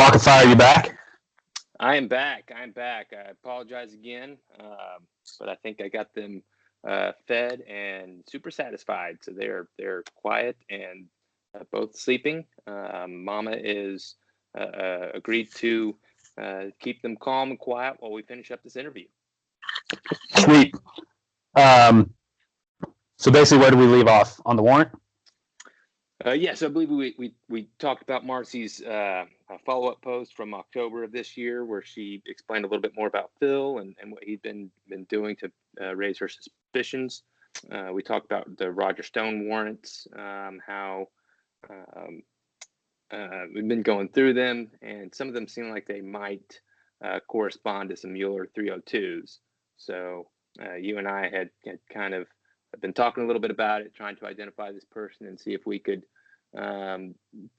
Walk of Fire, you back? I am back. I apologize again, but I think I got them fed and super satisfied. So they're quiet and both sleeping. Mama is agreed to keep them calm and quiet while we finish up this interview. Sweet. So basically, where do we leave off? On the warrant? Yes, I believe we talked about Marcy's follow-up post from October of this year, where she explained a little bit more about Phil and what he'd been doing to raise her suspicions. We talked about the Roger Stone warrants, how we've been going through them, and some of them seem like they might correspond to some Mueller 302s. So you and I had kind of been talking a little bit about it, trying to identify this person and see if we could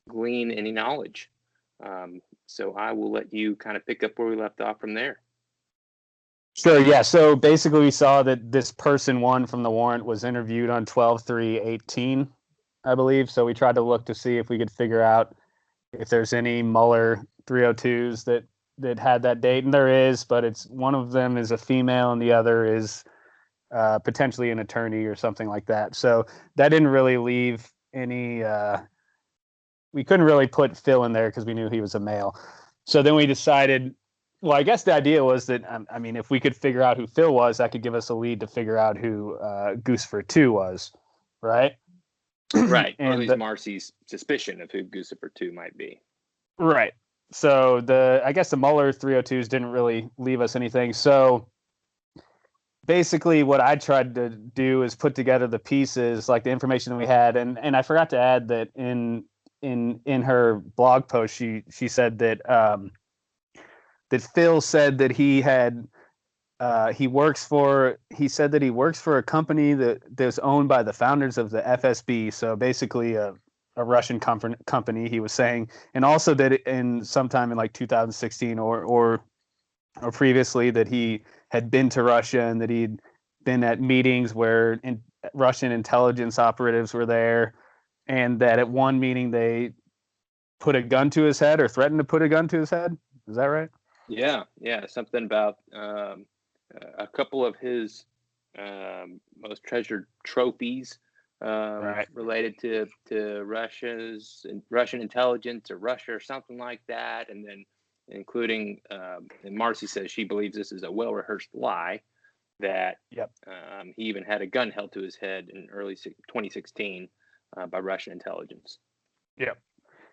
glean any knowledge. So I will let you kind of pick up where we left off from there. Sure, yeah. So basically, we saw that this person one from the warrant was interviewed on 12/3/18, I believe. So we tried to look to see if we could figure out if there's any Mueller 302s that had that date, and there is, but it's one of them is a female and the other is potentially an attorney or something like that. So that didn't really leave any. We couldn't really put Phil in there because we knew he was a male. So then we decided. Well, I guess the idea was that I mean, if we could figure out who Phil was, that could give us a lead to figure out who Guccifer 2 was, right? Right, or at least Marcy's suspicion of who Guccifer 2 might be. Right. So I guess the Mueller 302s didn't really leave us anything. So basically what I tried to do is put together the pieces, like the information that we had, and I forgot to add that in her blog post she said that that Phil said that he said that he works for a company that's owned by the founders of the FSB, so basically a Russian company, he was saying, and also that in sometime in like 2016 or previously that he had been to Russia and that he'd been at meetings where Russian intelligence operatives were there, and that at one meeting they put a gun to his head or threatened to put a gun to his head. Is that right? Yeah, something about a couple of his most treasured trophies Right. related to Russian intelligence or Russia or something like that, and then including and Marcy says she believes this is a well-rehearsed lie, that Yep. He even had a gun held to his head in early 2016 by Russian intelligence. Yep.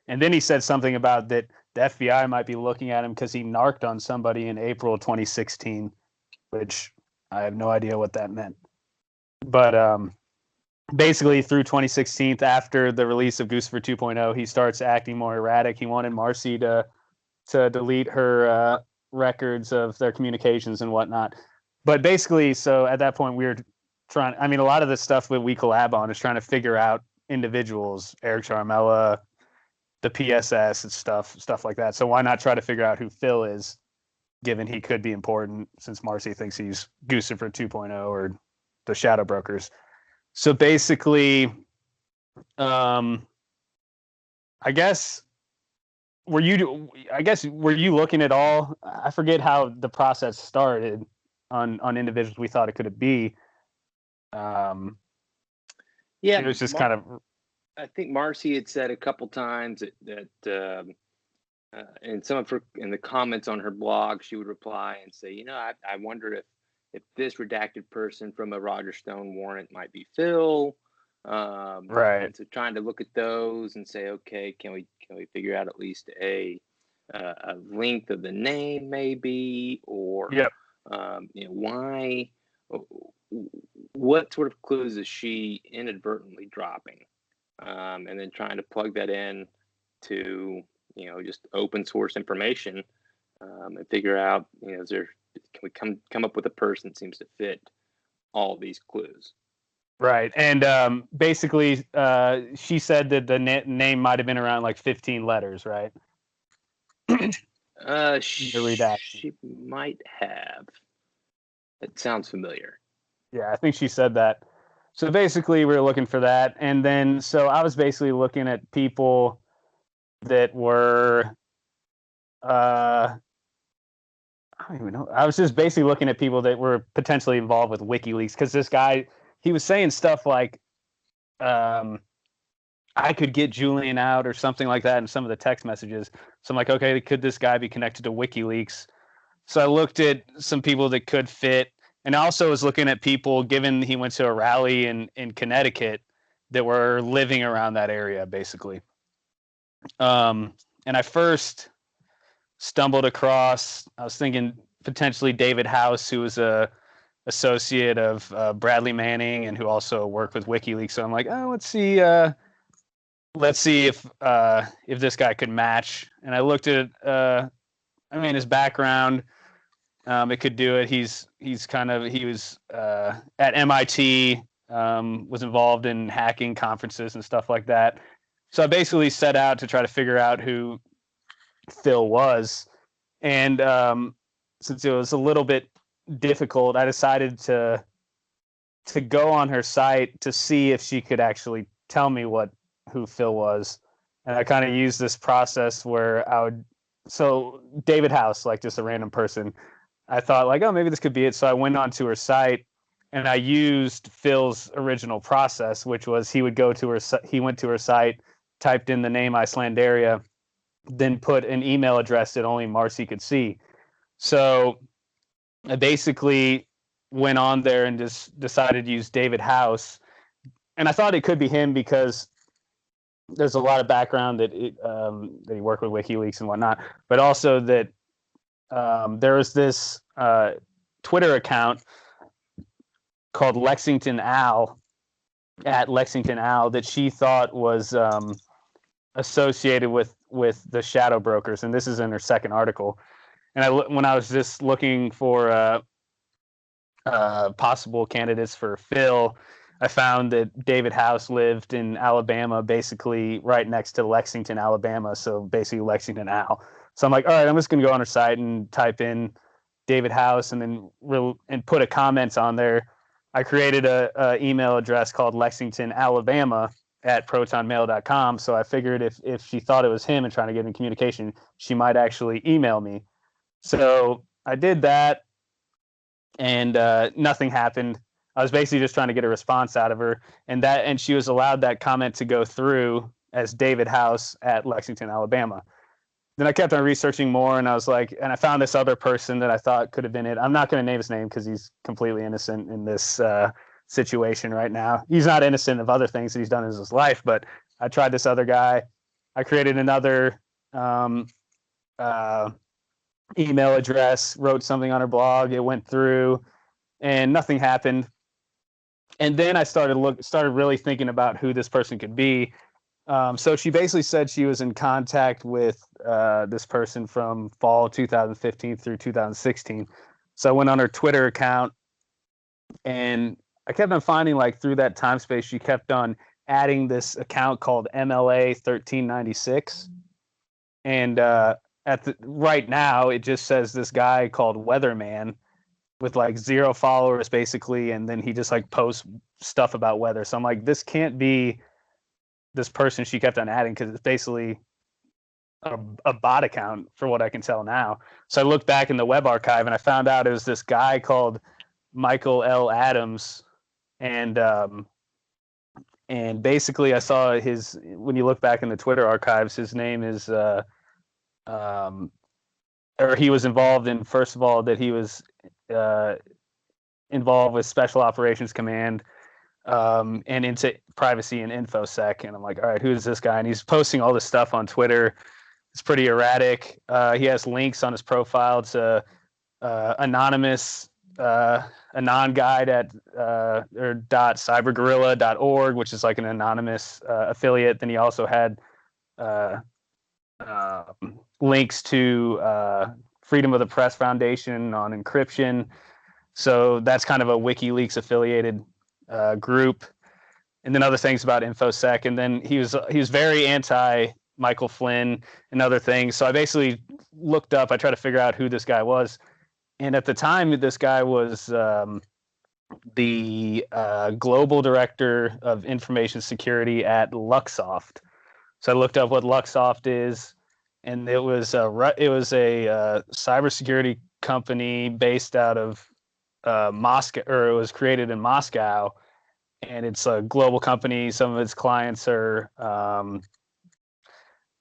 And then he said something about that the FBI might be looking at him because he narked on somebody in April 2016, which I have no idea what that meant. But basically through 2016, after the release of Guccifer 2.0, he starts acting more erratic. He wanted Marcy to delete her records of their communications and whatnot. But basically, so at that point, we were trying. I mean, a lot of the stuff that we collab on is trying to figure out individuals, Eric Charmella, the PSS and stuff like that. So why not try to figure out who Phil is, given he could be important, since Marcy thinks he's Guccifer 2.0 or the Shadow Brokers. So basically, I guess were you looking at all? I forget how the process started on individuals we thought it could be. Yeah, it was just kind of. I think Marcy had said a couple times that and some of her in the comments on her blog, she would reply and say, I wonder if this redacted person from a Roger Stone warrant might be Phil. Right. And so trying to look at those and say, okay, can we figure out at least a length of the name maybe, or yep. Why? What sort of clues is she inadvertently dropping? And then trying to plug that in to just open source information and figure out can we come up with a person that seems to fit all these clues. Right. And basically she said that the name might have been around like 15 letters, right? She might have. It sounds familiar. Yeah, I think she said that. So basically we were looking for that, and then so I was basically looking at people that were I don't even know. I was just basically looking at people that were potentially involved with WikiLeaks because this guy, he was saying stuff like, um, I could get Julian out or something like that in some of the text messages. So I'm like, okay, could this guy be connected to WikiLeaks? So I looked at some people that could fit, and I also was looking at people, given he went to a rally in Connecticut, that were living around that area, basically. And I first stumbled across, I was thinking potentially David House, who was a associate of Bradley Manning and who also worked with WikiLeaks. So I'm like, oh, let's see if this guy could match. And I looked at, I mean, his background. It could do it. He was at MIT, was involved in hacking conferences and stuff like that. So I basically set out to try to figure out who Phil was, and since it was a little bit difficult, I decided to go on her site to see if she could actually tell me who Phil was. And I kind of used this process where so David House, like just a random person, I thought like, oh, maybe this could be it. So I went onto her site and I used Phil's original process, which was he went to her site, typed in the name Icelandaria, then put an email address that only Marcy could see. So I basically went on there and just decided to use David House. And I thought it could be him because there's a lot of background that he worked with WikiLeaks and whatnot, but also that there was this Twitter account called Lexington Al, at Lexington Al, that she thought was associated with the shadow brokers, and this is in her second article. And when I was just looking for possible candidates for Phil, I found that David House lived in Alabama, basically right next to Lexington, Alabama. So basically Lexington Al. So I'm like, all right, I'm just going to go on her site and type in David House and then put a comment on there. I created a email address called Lexington, Alabama at protonmail.com. So I figured if she thought it was him and trying to get in communication, she might actually email me. So I did that, and nothing happened. I was basically just trying to get a response out of her, and she was allowed that comment to go through as David House at Lexington, Alabama. Then I kept on researching more, and I was like, and I found this other person that I thought could have been it. I'm not going to name his name because he's completely innocent in this situation right now. He's not innocent of other things that he's done in his life, but I tried this other guy. I created another email address, wrote something on her blog. It went through, and nothing happened. And then I started really thinking about who this person could be. So she basically said she was in contact with this person from fall 2015 through 2016. So I went on her Twitter account, and I kept on finding, like, through that time space, she kept on adding this account called MLA 1396. And right now, it just says this guy called Weatherman with like 0 followers basically, and then he just like posts stuff about weather. So I'm like, this can't be this person she kept on adding, because it's basically a bot account for what I can tell now. So I looked back in the web archive and I found out it was this guy called Michael L. Adams, and basically I saw when you look back in the Twitter archives, his name is or he was involved in, first of all, that he was involved with Special Operations Command, and into privacy and InfoSec. And I'm like, all right, who is this guy? And he's posting all this stuff on Twitter. It's pretty erratic. He has links on his profile to anonymous anon guide at or .cybergorilla.org, which is like an anonymous affiliate. Then he also had links to Freedom of the Press Foundation on encryption. So that's kind of a WikiLeaks affiliated group. And then other things about InfoSec. And then he was very anti Michael Flynn and other things. So I basically looked up, I tried to figure out who this guy was. And at the time, this guy was the global director of information security at Luxoft. So I looked up what Luxoft is. and it was a cybersecurity company based out of Moscow, or it was created in Moscow, and it's a global company. Some of its clients are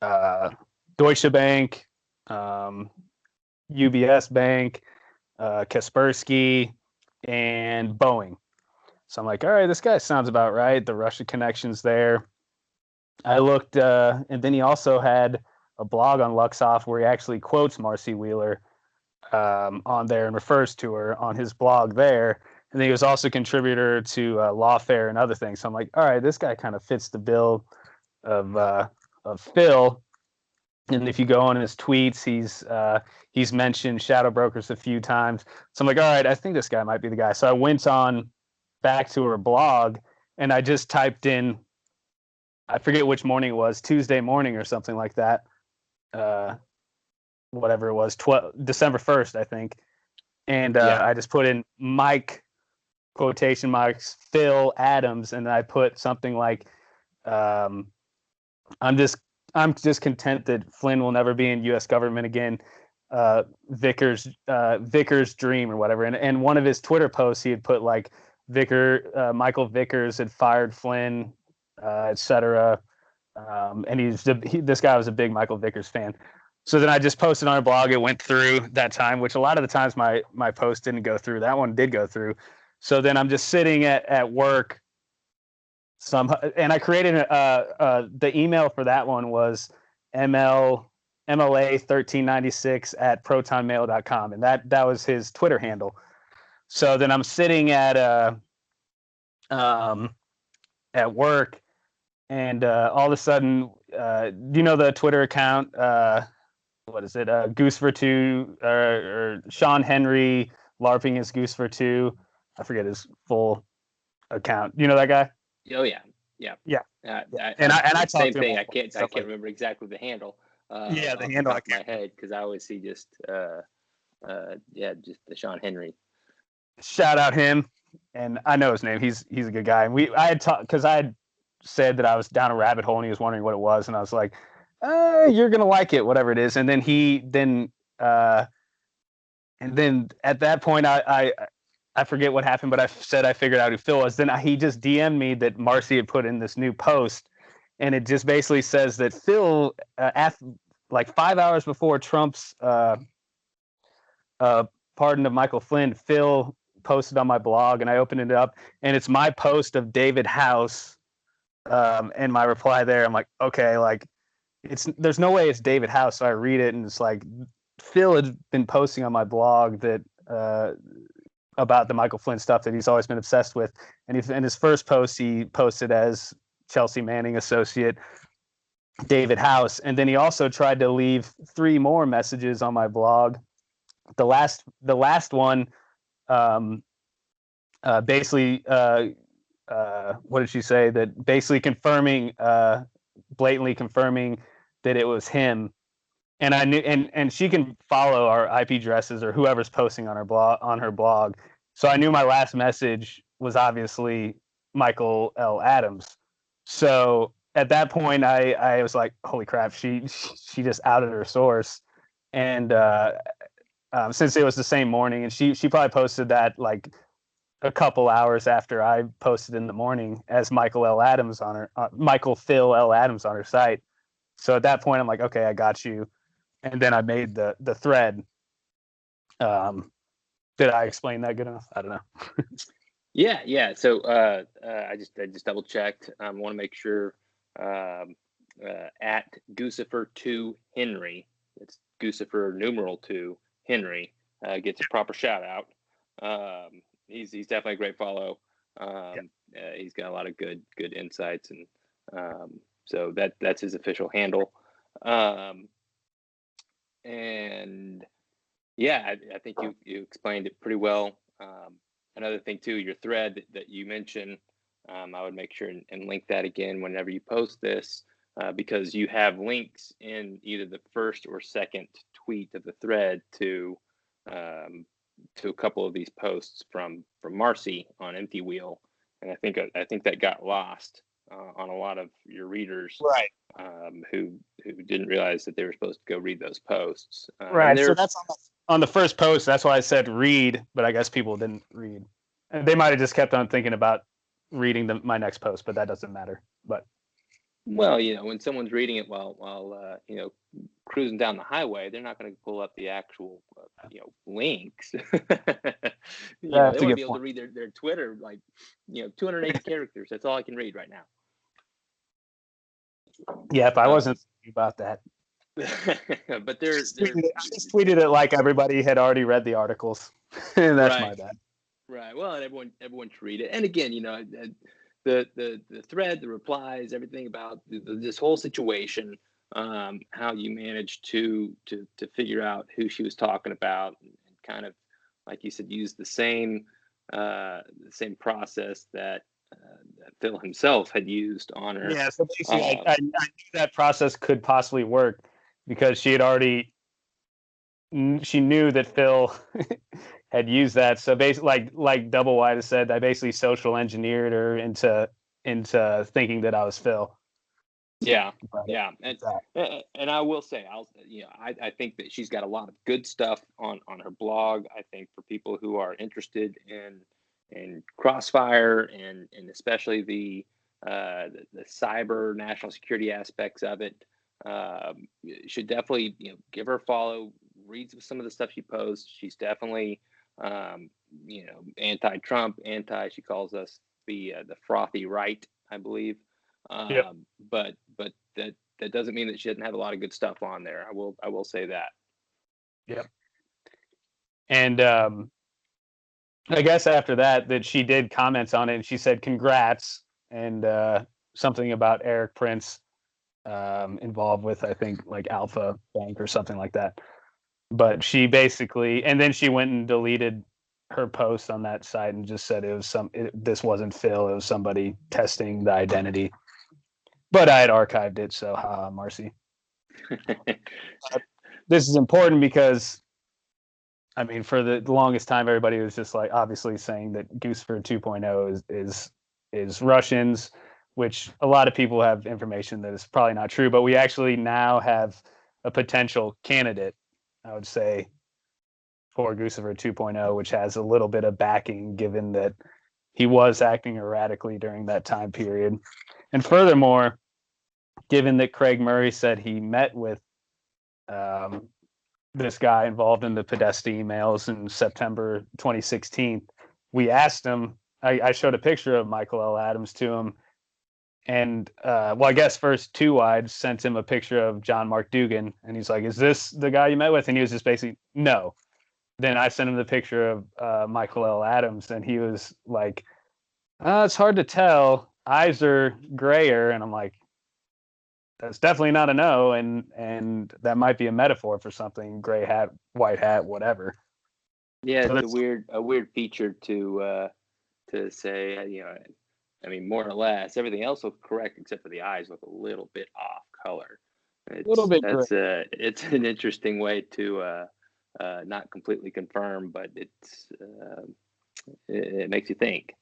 uh, Deutsche Bank, UBS Bank, Kaspersky, and Boeing. So I'm like, all right, this guy sounds about right. The Russia connections there. I looked, and then he also had a blog on Luxoft where he actually quotes Marcy Wheeler on there and refers to her on his blog there. And then he was also a contributor to Lawfare and other things. So I'm like, all right, this guy kind of fits the bill of Phil. And if you go on his tweets, he's mentioned shadow brokers a few times. So I'm like, all right, I think this guy might be the guy. So I went on back to her blog and I just typed in, I forget which morning it was, Tuesday morning or something like that. Whatever it was, December 1st, I think. And I just put in Mike, quotation marks, Phil Adams, and I put something like, I'm just content that Flynn will never be in U.S. government again. Vickers dream or whatever. And one of his Twitter posts, he had put like Michael Vickers had fired Flynn, etc. And this guy was a big Michael Vickers fan. So then I just posted on our blog. It went through that time, which a lot of the times my post didn't go through. That one did go through. So then I'm just sitting at work. And I created the email for that one was MLA 1396 at protonmail.com, and that was his Twitter handle. So then I'm sitting at work, and all of a sudden, do you know the Twitter account? What is it? Goose for Two, or Sean Henry LARPing as Goose for Two. I forget his full account. Do you know that guy? Oh yeah, yeah, yeah. I same thing. I can't remember exactly the handle. The handle off my head, because I always see just just the Sean Henry. Shout out him, and I know his name. He's a good guy. And I had talked, because I had said that I was down a rabbit hole and he was wondering what it was, and I was like, you're gonna like it, whatever it is. And then at that point I forget what happened, but I said I figured out who Phil was. Then he just DM'd me that Marcy had put in this new post, and it just basically says that Phil, like 5 hours before Trump's pardon of Michael Flynn, Phil posted on my blog, and I opened it up, and it's my post of David House, and my reply there. I'm like, okay, like there's no way it's David House. So I read it, and it's like Phil had been posting on my blog that about the Michael Flynn stuff that he's always been obsessed with. And in his first post, he posted as Chelsea Manning associate David House. And then he also tried to leave 3 more messages on my blog. The last one, basically, what did she say? That basically blatantly confirming that it was him. And I knew, and she can follow our IP addresses or whoever's posting on her blog. So I knew my last message was obviously Michael L. Adams. So at that point, I was like, holy crap, she just outed her source. And since it was the same morning, and she probably posted that like a couple hours after I posted in the morning as Michael L. Adams on her, Michael Phil L. Adams on her site. So at that point, I'm like, okay, I got you. And then I made the thread. Did I explain that good enough? I don't know. Yeah. So I just double checked. I want to make sure at Guccifer2 Henry, it's Guccifer numeral 2 Henry, gets a proper shout out. He's definitely a great follow. He's got a lot of good insights, and so that's his official handle. And yeah, I think you explained it pretty well. Another thing too, your thread that you mentioned, I would make sure and link that again whenever you post this, because you have links in either the first or second tweet of the thread to a couple of these posts from Marcy on Empty Wheel, and I think that got lost on a lot of your readers, Right. who didn't realize that they were supposed to go read those posts. And Right. So they're that's on the first post. That's why I said read, but I guess people didn't read. And they might have just kept on thinking about reading my next post, but that doesn't matter. But well, when someone's reading it while cruising down the highway, they're not going to pull up the actual links. They want to be able to read their Twitter, like 280 characters. That's all I can read right now. Yeah, if I wasn't thinking about that. But I just tweeted it like everybody had already read the articles. And that's my bad. Right. Well, and everyone should read it. And again, the thread, the replies, everything about this whole situation, how you managed to figure out who she was talking about, and kind of, like you said, use the same process that Phil himself had used on her. Yeah. So basically, I knew that process could possibly work because she knew that Phil had used that. So basically, like Double Wide has said, I basically social engineered her into thinking that I was Phil. Yeah, yeah, and I will say, I think that she's got a lot of good stuff on her blog. I think for people who are interested in Crossfire and especially the cyber national security aspects of it, should definitely give her a follow. Read some of the stuff she posts. She's definitely anti-Trump, she calls us the frothy right, I believe. Yep. But that doesn't mean that she doesn't have a lot of good stuff on there. I will say that. Yep. And I guess after that she did comments on it, and she said congrats, and something about Eric Prince involved with, I think, like Alpha Bank or something like that. But she basically, and then she went and deleted her post on that site and just said this wasn't Phil, it was somebody testing the identity. But I had archived it, so Marcy. This is important because, I mean, for the longest time, everybody was just like obviously saying that Guccifer 2.0 is Russians, which a lot of people have information that is probably not true. But we actually now have a potential candidate, I would say, for Guccifer 2.0, which has a little bit of backing, given that he was acting erratically during that time period. And furthermore, given that Craig Murray said he met with this guy involved in the Podesta emails in September 2016, we asked him, I showed a picture of Michael L. Adams to him, and I guess first Two Wide sent him a picture of John Mark Dougan, and he's like, is this the guy you met with? And he was just basically, no. Then I sent him the picture of Michael L. Adams, and he was like, it's hard to tell. Eyes are grayer. And I'm like, that's definitely not a no. And that might be a metaphor for something, gray hat, white hat, whatever. Yeah, so it's a weird feature to say, I mean, more or less, everything else looks correct except for the eyes look a little bit off color. A little bit. It's an interesting way to not completely confirm, but it makes you think.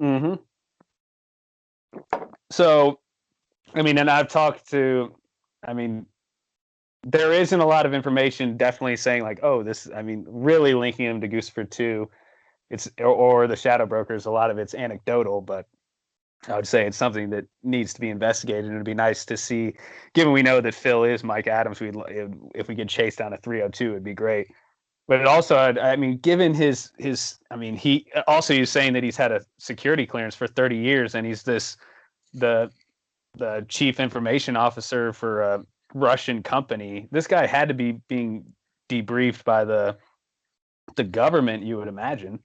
Mm-hmm. So, I mean, and I've talked to, I mean, there isn't a lot of information definitely saying like, oh, this, I mean, really linking him to Guccifer 2, or the Shadow Brokers. A lot of it's anecdotal, but I would say it's something that needs to be investigated. And it'd be nice to see, given we know that Phil is Mike Adams, if we could chase down a 302, it'd be great. But it also, I mean, given his, I mean, he's saying that he's had a security clearance for 30 years, and he's the chief information officer for a Russian company. This guy had to be being debriefed by the government, you would imagine.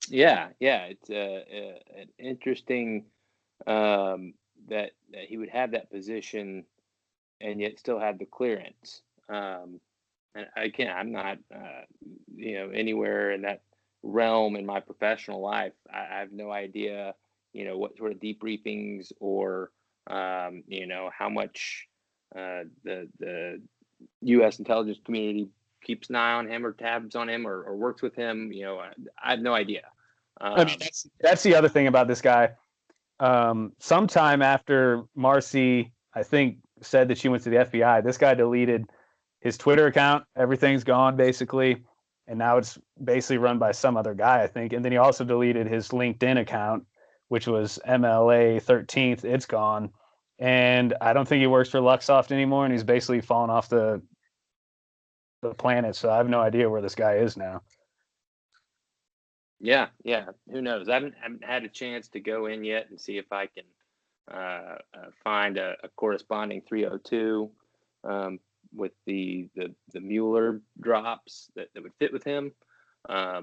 Yeah, it's an interesting that he would have that position and yet still have the clearance. And again, I'm not, anywhere in that realm in my professional life. I have no idea, what sort of debriefings or, how much the U.S. intelligence community keeps an eye on him or tabs on him or works with him. I have no idea. I mean, that's the other thing about this guy. sometime after Marcy, I think, said that she went to the FBI, this guy deleted his Twitter account. Everything's gone basically. And now it's basically run by some other guy, I think. And then he also deleted his LinkedIn account, which was MLA 13th. It's gone. And I don't think he works for Luxoft anymore. And he's basically fallen off the planet. So I have no idea where this guy is now. Yeah. Who knows? I haven't had a chance to go in yet and see if I can find a corresponding 302 with the Mueller drops that would fit with him. I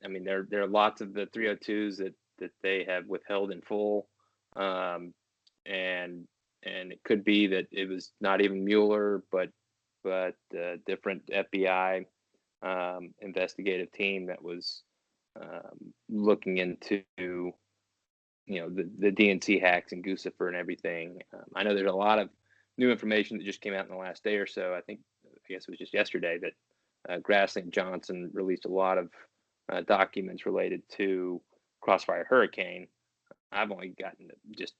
mean, there are lots of the 302s that they have withheld in full, and it could be that it was not even Mueller, but a different FBI investigative team that was looking into the DNC hacks and Guccifer and everything. I know there's a lot of new information that just came out in the last day or so. I guess it was just yesterday that Grassley and Johnson released a lot of documents related to Crossfire Hurricane. I've only gotten just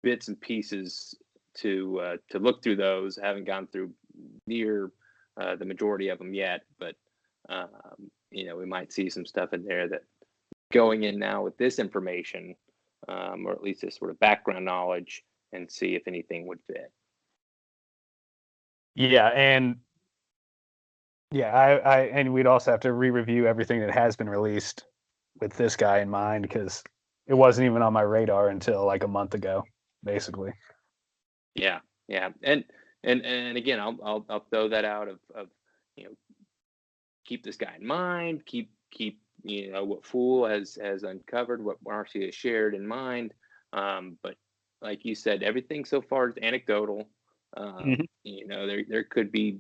bits and pieces to look through those. I haven't gone through near the majority of them yet, but we might see some stuff in there that going in now with this information, or at least this sort of background knowledge, and see if anything would fit. Yeah, and and we'd also have to re-review everything that has been released with this guy in mind, because it wasn't even on my radar until like a month ago, basically. Yeah, and again, I'll throw that out of keep this guy in mind, keep what Fool has uncovered, what Marcy has shared in mind. But like you said, everything so far is anecdotal. There could be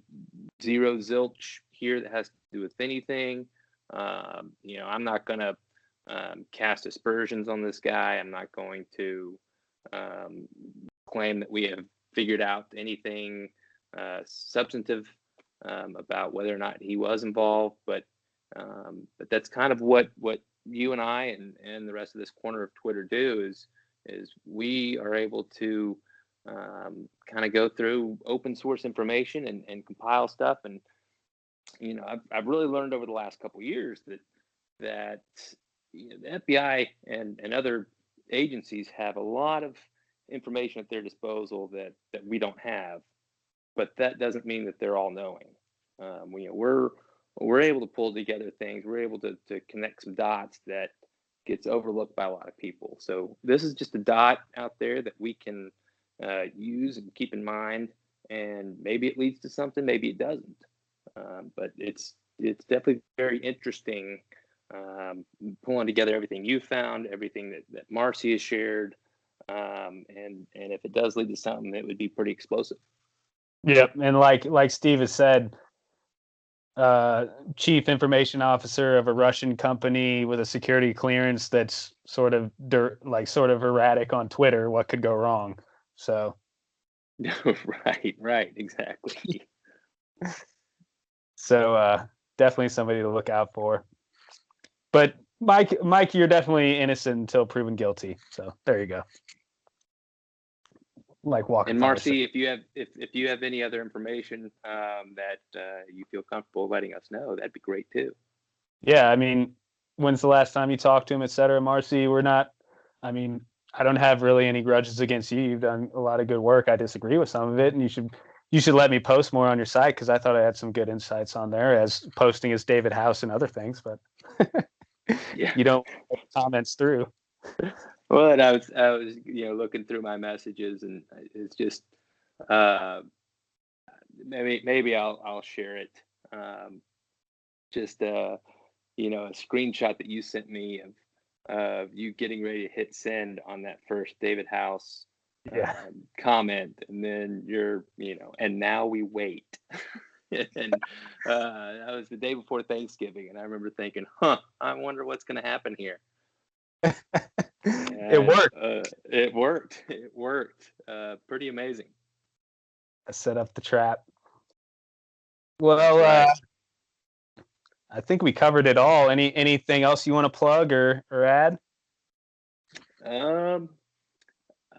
zero zilch here that has to do with anything. I'm not going to cast aspersions on this guy. I'm not going to claim that we have figured out anything substantive about whether or not he was involved, but that's kind of what you and I and the rest of this corner of Twitter do is we are able to kind of go through open source information and compile stuff. And I've really learned over the last couple of years that the FBI and other agencies have a lot of information at their disposal that we don't have, but that doesn't mean that they're all knowing. We're able to pull together things. We're able to connect some dots that gets overlooked by a lot of people. So this is just a dot out there that we can use and keep in mind, and maybe it leads to something, maybe it doesn't. But it's definitely very interesting pulling together everything you found, everything that Marcy has shared, and if it does lead to something, it would be pretty explosive. Yep, and like Steve has said, chief information officer of a Russian company with a security clearance that's sort of erratic on Twitter. What could go wrong? So, right, exactly. So definitely somebody to look out for. But Mike, you're definitely innocent until proven guilty. So there you go. Like Walker. And Marcy, if you have any other information that you feel comfortable letting us know, that'd be great too. Yeah, I mean, when's the last time you talked to him, et cetera, Marcy? I don't have really any grudges against you. You've done a lot of good work. I disagree with some of it, and you should let me post more on your site, because I thought I had some good insights on there, as posting as David House and other things, but yeah. You don't put comments through. Well, and I was looking through my messages, and it's just maybe I'll share it. Just a screenshot that you sent me of you getting ready to hit send on that first David House comment, and then and now we wait. And that was the day before Thanksgiving, and I remember thinking, I wonder what's going to happen here. It worked. It worked. Pretty amazing. I set up the trap. Well, right. I think we covered it all. Anything else you want to plug or add?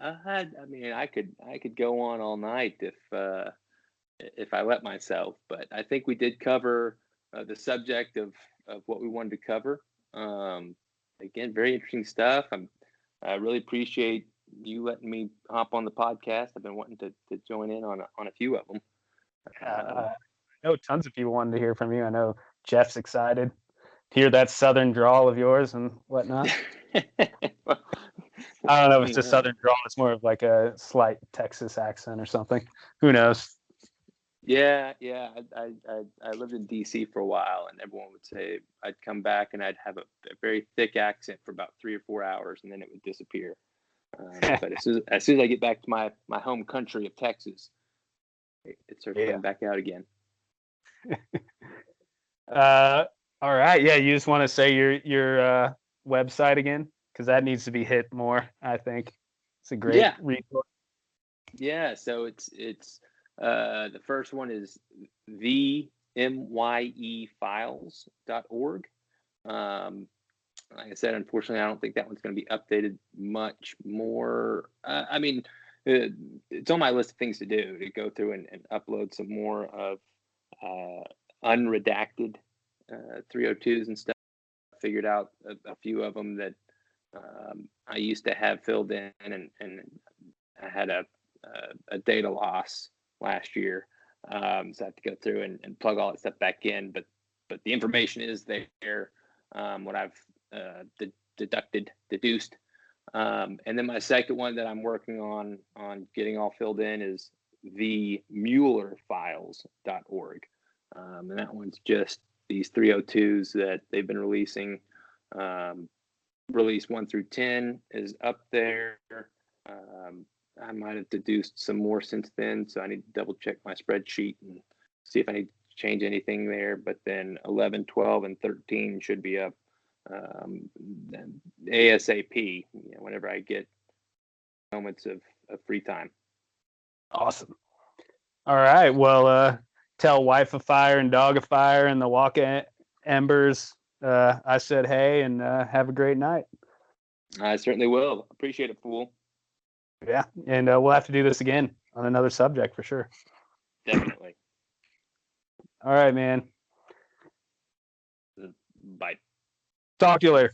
I mean, I could go on all night if I let myself, but I think we did cover the subject of what we wanted to cover. Um, Again, very interesting stuff. I really appreciate you letting me hop on the podcast. I've been wanting to join in on a few of them. I know tons of people wanted to hear from you. I know Jeff's excited to hear that southern drawl of yours and whatnot. I don't know if it's a southern drawl. It's more of like a slight Texas accent or something. Who knows? Yeah, yeah. I lived in DC for a while, and everyone would say I'd come back and I'd have a very thick accent for about 3 or 4 hours, and then it would disappear. But as soon as I get back to my home country of Texas, it starts coming back out again. All right. Yeah, you just want to say your website again, because that needs to be hit more. I think it's a great resource. Yeah. So it's the first one is themyefiles.org. Like I said, unfortunately, I don't think that one's going to be updated much more. I mean, it's on my list of things to do, to go through and upload some more of unredacted 302s and stuff. I figured out a few of them that I used to have filled in, and I had a data loss last year. So I have to go through and plug all that stuff back in. But the information is there. What I've deduced. And then my second one that I'm working on getting all filled in is themuellerfiles.org. And that one's just these 302s that they've been releasing. Release 1 through 10 is up there. I might have deduced some more since then, so I need to double check my spreadsheet and see if I need to change anything there. But then 11, 12, and 13 should be up ASAP, whenever I get moments of free time. Awesome. All right. Well, tell Wife of Fire and Dog of Fire and the Walk Embers I said hey, and have a great night. I certainly will. Appreciate it, fool. Yeah, and we'll have to do this again on another subject for sure. Definitely. All right, man. Bye. Talk to you later.